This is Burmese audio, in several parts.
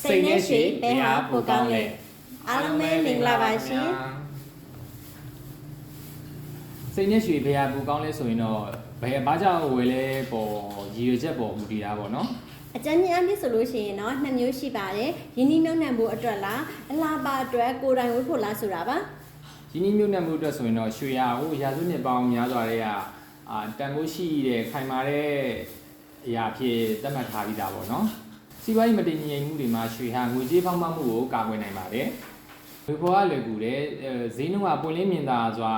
စိတ်နဲ့ရွှေဘယ်ဟာပိုကောင်းလဲအားလုံးပဲမင်္ဂလာပါရှင်စိတ်နဲ့ရွှေဘယ်ဟာပိုကောင်းလဲဆိုရင်တော့ဘယ်ဘာကြောင့်ဝယ်လဲပေါ်ရည်ရွယ်ချက်ပေါ်မူတည်တာပေါ့နော်အကျဉ်းချင်းအဖြစ်ဆိုလို့ရှိရင်တော့နှစ်မျိုးရှိပါတယ်ယင်းနှိမ့်နှံဖို့အတွက်လားအလားပါအတွက်ကိုယ်တိုင်ဝတ်ဖို့လားဆိုတာပါယင်းနှိမ့်နှံဖို့အတွက်ဆိုရင်တော့ရွှေရာကိုရာစုနှစ်ပေါင်းများစွာတွေကတန်ဖိုးရှိတဲ့ခိုင်မာတဲ့အရာဖြစ်သတ်မှတ်ထားပြီးသားပေါ့နော်စီးပွားရေးမတည်ငြိမ်မှုတွေမှာရွှေဟာငွေကြေးဖောင်းမှမှုကိုကာကွယ်နိုင်ပါတယ်ငွေပေါ်ကလွယ်ကူတယ်ဈေးနှုန်းကပွင့်လင်းမြင်သာစွာ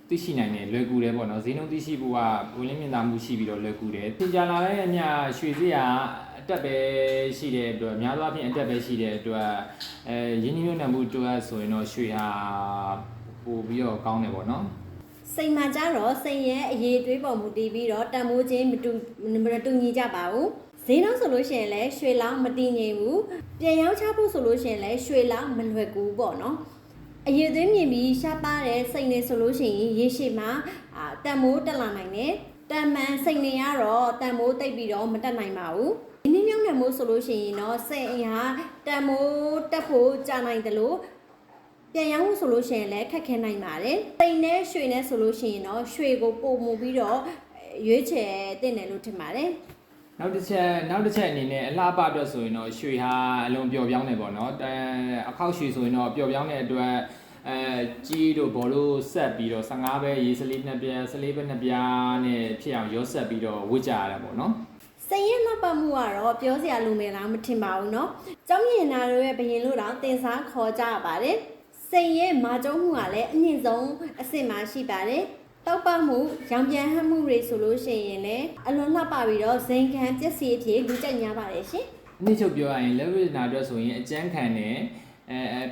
သိရှိနိုင်တယ်လွယ်ကူတယ်ပေါ့နော်ဈေးနှုန်းသိရှိဖို့ကပွင့်လင်းမြင်သာမှုရှိပြီးတော့လွယ်ကူတယ်သင်ကြားလာတဲ့အမျှရွှေဈေးကအတက်ပဲရှိတဲ့အတွက်အများသောအားဖြင့်အတက်ပဲရှိတဲ့အတွက်ရင်းနှီးမြှုပ်နှံမှုအတွက်ဆိုရင်တော့ရွှေဟာပို့ပြီးတော့ကောင်းတယ်ပေါ့နော်စိတ်မှကြတော့စိတ်ရဲ့အရေးတွေးပေါ်မူတည်ပြီးတော့တန်ဖိုးချင်းမတူညီကြပါဘူးဈေးနှုန်းဆိုလို့ရှိရင်လည်းရွှေလောက်မတည်ငြိမ်ဘူးပြန်ရောင်းချဖို့ဆိုလို့ရှိရင်လည်းရွှေလောက်မလွယ်ကူပေါ့နော်အရေးသွေးမြင်ပြီးရှားပါတဲ့စိတ်နေဆိုလို့ရှိရင်ရေရှည်မှာတန်မိုးတက်လာနိုင်တယ်တန်မှန်စိတ်နေရတော့တန်မိုးတိတ်ပြီးတော့မတက်နိုင်ပါဘူးဒီနည်းမျိုးနဲ့မိုးဆိုလို့ရှိရင်တော့စိတ်အင်ဟာတန်မိုးတက်ဖို့ကြာနိုင်တယ်လို့ပြန်ရောင်းဖို့ဆိုလို့ရှိရင်လည်းခက်ခဲနိုင်ပါတယ်စိတ်နဲ့ရွှေနဲ့ဆိုလို့ရှိရင်တော့ရွှေကိုပုံမှုပြီးတော့ရွေးချယ်တင်တယ်လို့ထင်ပါတယ်နောက်တစ်ချက်အနေနဲ့အလှပအတွက်ဆိုရင်တော့ရွှေဟာအလုံးပျော်ပြောင်းနေပေါ့နော်အခောက်ရွှေဆိုရင်တော့ပျော်ပြောင်းတဲ့အတွက်ကြီးတို့ဘောလို့ဆက်ပြီးတော့15ပဲရေစလေးနှစ်ပြား14ပဲနှစ်ပြားနဲ့ဖြစ်အောင်ရောဆက်ပြီးတော့ဝစ်ကြရတာပေါ့နော်စိတ်ရဲ့လှပမှုကတော့ပြောစရာလိုမယ်လားမထင်ပါဘူးเนาะကျောင်းမြင်နာတို့ရဲ့ဘရင်လို့တော့တင်စားခေါ်ကြရပါတယ်စိတ်ရဲ့မာကျုံမှုကလည်းအမြင့်ဆုံးအဆင့်မှာရှိပါတယ်တောက်ပမှုရောင်ပြန်ဟမှုတွေဆိုလို့ရှိရင်လည်းအလွန်လှပပြီးတော့ဇိမ်ခံပျက်စီးအဖြစ်လူကြိုက်များပါတယ်ရှင်အနည်းချုပ်ပြောရရင် leverage နာအတွက်ဆိုရင်အကျန်းခံတယ်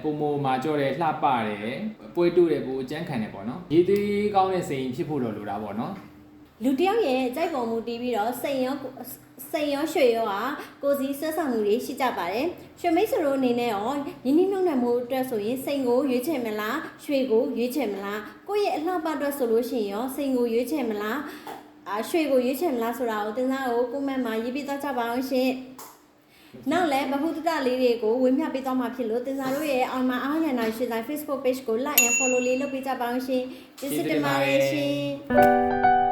ပုံမမာကြော့တယ်လှပတယ်ပွဲတူတယ်ကိုအကျန်းခံတယ်ပေါ့နော်ရည်သွေးကောင်းတဲ့စိန်ဖြစ်ဖို့တော့လိုတာပေါ့နော်လူတယောက်ရဲ့ကြိုက်ပုံမူတည်ပြီးတော့စိတ်ရောရွှေရောဟာကိုယ်စီဆွဲဆောင်မှုတွေရှိကြပါတယ်ရွှေမိတ်ဆွေတို့အနေနဲ့ရောယင်းနှိမ့်နှံမှုအတွက်ဆိုရင်စိတ်ကိုရွေးချယ်မလားရွှေကိုရွေးချယ်မလားကိုယ့်ရဲ့အလှပအတွက်ဆိုလို့ရှိရင်ရောစိတ်ကိုရွေးချယ်မလားရွှေကိုရွေးချယ်မလားဆိုတာကိုတင်စားကိုကွန်မန့်မှာရေးပြသွားကြပါအောင်ရှင်နောက်လည်းဗဟုသုတလေးတွေကိုဝေမျှပေးသွားမှာဖြစ်လို့တင်စားတို့ရဲ့အောင်မအားရနာရွှေဆိုင် Facebook page ကို like and follow လေးလုပ်ပေးကြပါအောင်ရှင်ကျေးဇူးတင်ပါတယ်ရှင်